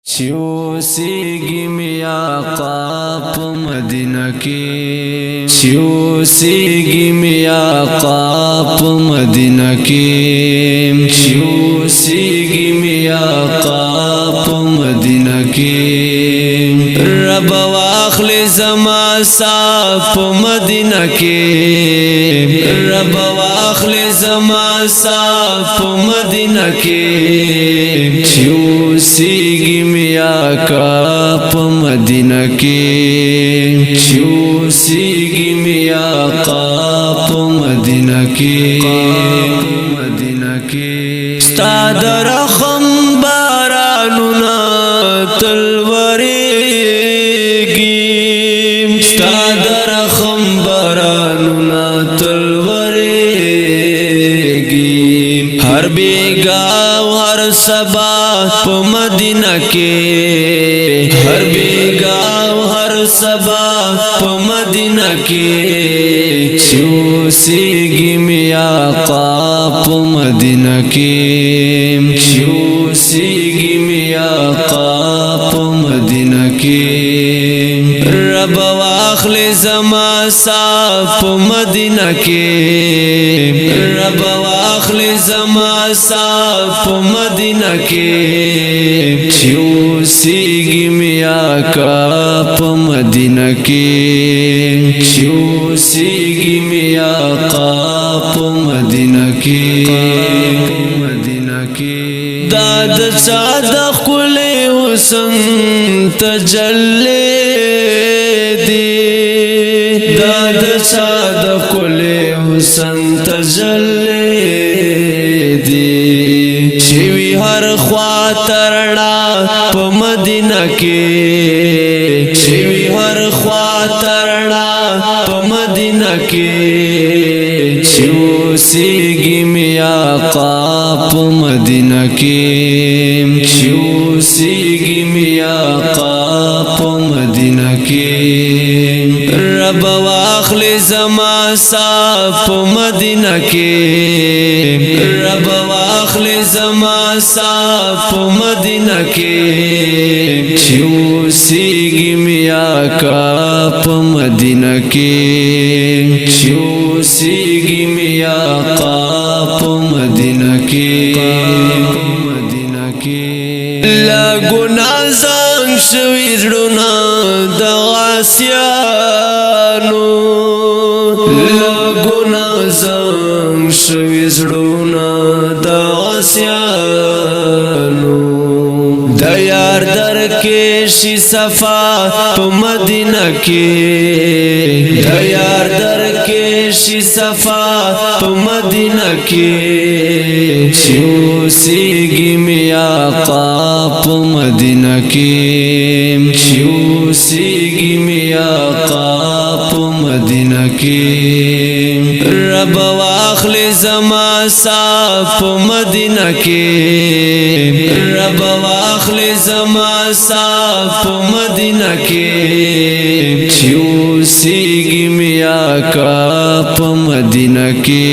چوسیگی می آقا پا مدینہ کی چوسیگی می آقا پا مدینہ کی چوسیگی می آقا پا مدینہ کی رب واخل زما سا پا مدینہ کی رب واخل زما سا پا مدینہ کی چوسیگی می آقا پا مدینہ کی چوسیگی می آقا پا مدینہ کی ستا در رحم بارانونا تلوریگی ستا در رحم بارانونا تلوریگی ہر بیگا و ہر سبا پا مدینہ کی ہر بیگا و ہر سبا پا مدینہ کی چوسیگی می آقا پا مدینہ کی چوسیگی می آقا پا مدینہ کی رب واخل زما سا پا مدینہ کی رب واخل زما سا پا مدینہ کی چوسیگی می آقا پا مدینہ کی چوسیگی می آقا پا مدینہ کی داد صادق کلی حسن تجلی دی داد صادق کلی حسن تجلی دی شوی ہر خواترنا پا مدینہ کی شوی ہر خواترنا پا مدینہ کی چوسیگی می آقا پا مدینہ کی چوسیگی می آقا پا مدینہ کی رب واخل زما سا پا مدینہ کی رب واخل زما سا پا مدینہ کی چوسیگی می آقا پا مدینہ کی چوسیگی می آقا پا مدینہ کی لگنا زنگ شوی زړونه د غاسیانو لگنا زنگ شوی زړونه د غاسیانو د یار در کې شي صفا په مدینہ کې د یار در کې شي صفا په مدینہ کې چوسیگی می آقا پا مدینہ کی چوسیگی می آقا پا مدینہ کی رب واخل زما سا پا مدینہ کی رب واخل زما سا پا مدینہ کی چوسیگی می آقا پا مدینہ کی